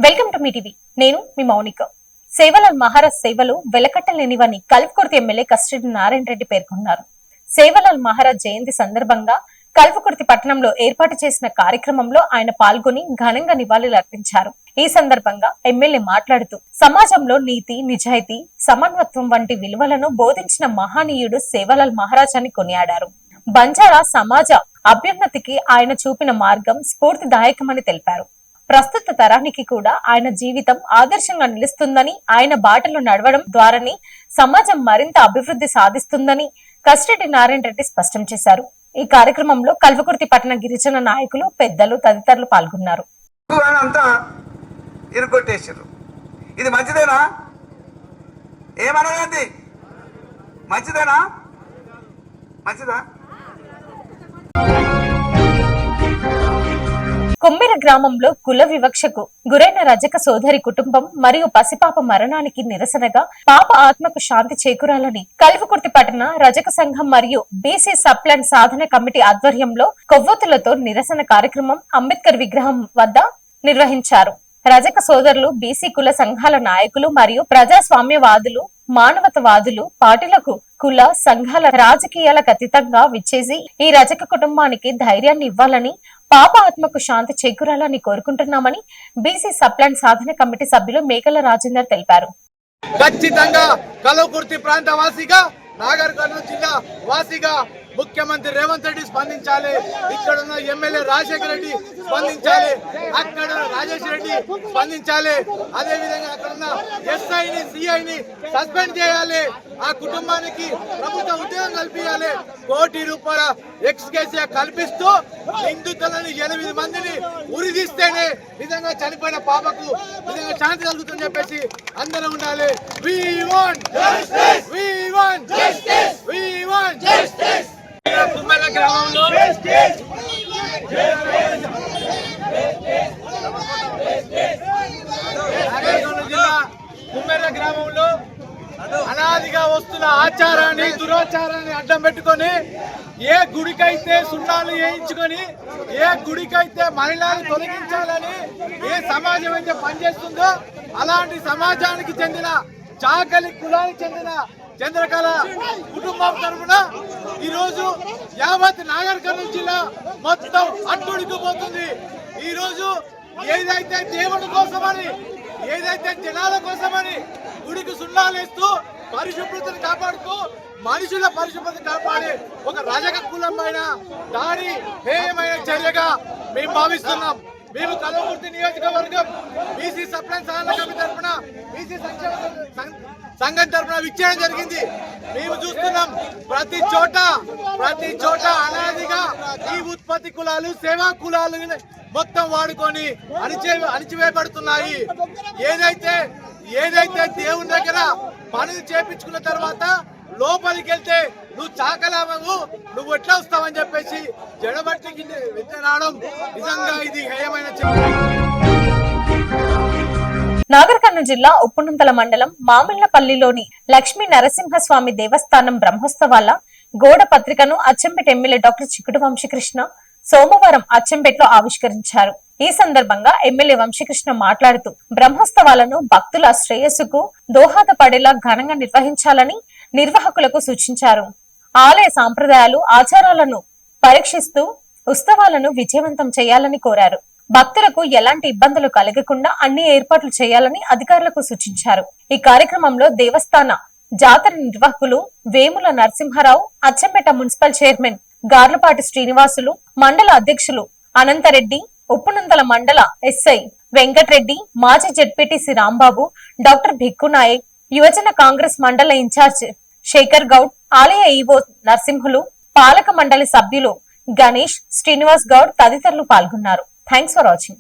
Welcome to me TV. నేను మీ మౌనిక. సేవలాల్ మహారాజ్ సేవలు వెలకట్టలేనివని Kalwakurthy MLA custody Narayana Reddy పేర్కొన్నారు. సేవలాల్ మహారాజ్ జయంతి సందర్భంగా కల్వకుర్తి పట్టణంలో ఏర్పాటు చేసిన కార్యక్రమంలో ఆయన పాల్గొని ఘనంగా నివాళులర్పించారు. ఈ సందర్భంగా ఎమ్మెల్యే మాట్లాడుతూ సమాజంలో నీతి, నిజాయితీ, సమన్వత్వం వంటి విలువలను బోధించిన మహానీయుడు సేవలాల్ మహారాజ్ అని కొనియాడారు. బంజారా సమాజ అభ్యున్నతికి ఆయన చూపిన మార్గం స్ఫూర్తిదాయకమని తెలిపారు. ప్రస్తుత తరానికి కూడా ఆయన జీవితం ఆదర్శంగా నిలుస్తుందని, ఆయన బాటలో నడవడం ద్వారానే సమాజం మరింత అభివృద్ధి సాధిస్తుందని కస్టడీ నారాయణ రెడ్డి స్పష్టం చేశారు. ఈ కార్యక్రమంలో కల్వకుర్తి పట్టణ గిరిజన నాయకులు, పెద్దలు తదితరులు పాల్గొన్నారు. ఇది మంచిదేనా? ఏమనది మంచిదేనా? మంచిదా? కొమ్మెర గ్రామంలో కుల వివక్షకు గురైన రజక సోదరి కుటుంబం మరియు పసిపాప మరణానికి నిరసనగా పాప ఆత్మకు శాంతి చేకూరాలని కల్వకుర్తి పట్టణ రజక సంఘం మరియు బీసీ సప్లాన్ సాధన కమిటీ ఆధ్వర్యంలో కొవ్వొత్తులతో నిరసన కార్యక్రమం అంబేద్కర్ విగ్రహం వద్ద నిర్వహించారు. రజక సోదరులు, బీసీ కుల సంఘాల నాయకులు మరియు ప్రజాస్వామ్యవాదులు, మానవతవాదులు పార్టీలకు, కుల సంఘాల రాజకీయాలకు అతీతంగా విచ్చేసి ఈ రజక కుటుంబానికి ధైర్యాన్ని ఇవ్వాలని, పాప ఆత్మకు శాంతి చేకూరాలని కోరుకుంటున్నామని బీసీ సప్లాన్ సాధన కమిటీ సభ్యులు మేకల రాజేందర్ తెలిపారు. ఖచ్చితంగా కల్వకుర్తి ప్రాంత వాసిగా, నాగర్ కర్నూలు జిల్లా వాసిగా ముఖ్యమంత్రి రేవంత్ రెడ్డి స్పందించాలి. ఇక్కడ ఉన్న ఎమ్మెల్యే రాజశేఖర రెడ్డి స్పందించాలి. అక్కడ రాజేష్ రెడ్డి స్పందించాలి. అదే విధంగా అక్కడ ఉన్న ఎస్ఐని, సిఐని సస్పెండ్ చేయాలి. ఆ కుటుంబానికి ప్రభుత్వ ఉద్యోగం కల్పించాలి. ₹1 కోటి ఎక్స్కేసీఆర్ కల్పిస్తూ హిందుత్వాలని 8 మందిని ఉరిదిస్తేనే నిజంగా చనిపోయిన పాపకు నిజంగా శాంతి కలుగుతుందని చెప్పేసి అందరం ఉండాలి. We want justice. We want justice. We want justice. Kummera గ్రామంలో కుమ్మెర గ్రామంలో అనాదిగా వస్తున్న ఆచారాన్ని, దురాచారాన్ని అడ్డం పెట్టుకొని ఏ గుడికైతే సున్నాలు వేయించుకొని, ఏ గుడికైతే మహిళలు తొలగించాలని ఏ సమాజం అయితే పనిచేస్తుందో అలాంటి సమాజానికి చెందిన చాకలి కులానికి చెందిన చంద్రకళ కుటుంబం తరఫున ఈ రోజు యావత్ నాగర్ కర్నూలు జిల్లా మొత్తం అట్టుడికిపోతుంది. ఈ రోజు ఏదైతే దేవుడి కోసమని, ఏదైతే జనాల కోసమని గుడికి సున్నాలేస్తూ పరిశుభ్రతను కాపాడుతూ మనుషుల పరిశుభ్రత కాపాడే ఒక రజక కులం పైన దాడి హేయమైన చర్యగా మేము భావిస్తున్నాం. మేము కల్వకుర్తి నియోజకవర్గం బీసీ సప్లాన్ సాధన కమిటీ తరఫున, బీసీ సంఘం తరఫున విచ్చేయడం జరిగింది. మేము చూస్తున్నాం ప్రతి చోట అనాదిగా ఈ ఉత్పత్తి కులాలు, సేవా కులాలు మొత్తం వాడుకొని అణిచివేయబడుతున్నాయి. ఏదైతే దేవుని దగ్గర పనులు చేపించుకున్న తర్వాత లోపలికి వెళ్తే నువ్వు చాకలావు, నువ్వు ఎట్లా వస్తావని చెప్పేసి జడబట్టికి రావడం నిజంగా ఇది హేయమైన. నాగర్ కర్నూలు జిల్లా ఉప్పునంతల మండలం మామిళ్లపల్లిలోని లక్ష్మీ నరసింహస్వామి దేవస్థానం బ్రహ్మోత్సవాల గోడ పత్రికను అచ్చంపేట ఎమ్మెల్యే డాక్టర్ చిక్కుడు వంశీకృష్ణ సోమవారం అచ్చంపేటలో ఆవిష్కరించారు. ఈ సందర్భంగా ఎమ్మెల్యే వంశీకృష్ణ మాట్లాడుతూ బ్రహ్మోత్సవాలను భక్తుల శ్రేయస్సుకు దోహదపడేలా ఘనంగా నిర్వహించాలని నిర్వాహకులకు సూచించారు. ఆలయ సాంప్రదాయాలు, ఆచారాలను పరీక్షిస్తూ ఉత్సవాలను విజయవంతం చేయాలని కోరారు. భక్తులకు ఎలాంటి ఇబ్బందులు కలగకుండా అన్ని ఏర్పాట్లు చేయాలని అధికారులకు సూచించారు. ఈ కార్యక్రమంలో దేవస్థాన జాతర నిర్వాహకులు వేముల నరసింహారావు, అచ్చంపేట మున్సిపల్ చైర్మన్ గార్లపాటి శ్రీనివాసులు, మండల అధ్యక్షులు అనంతరెడ్డి, ఉప్పునంతల మండల ఎస్ఐ వెంకటరెడ్డి, మాజీ జెడ్పీటీసీ రాంబాబు, డాక్టర్ భిక్కునాయక్, యువజన కాంగ్రెస్ మండల ఇన్ఛార్జ్ శేఖర్ గౌడ్, ఆలయ ఈవో నరసింహులు, పాలక మండలి సభ్యులు గణేష్, శ్రీనివాస్ గౌడ్ తదితరులు పాల్గొన్నారు. Thanks for watching.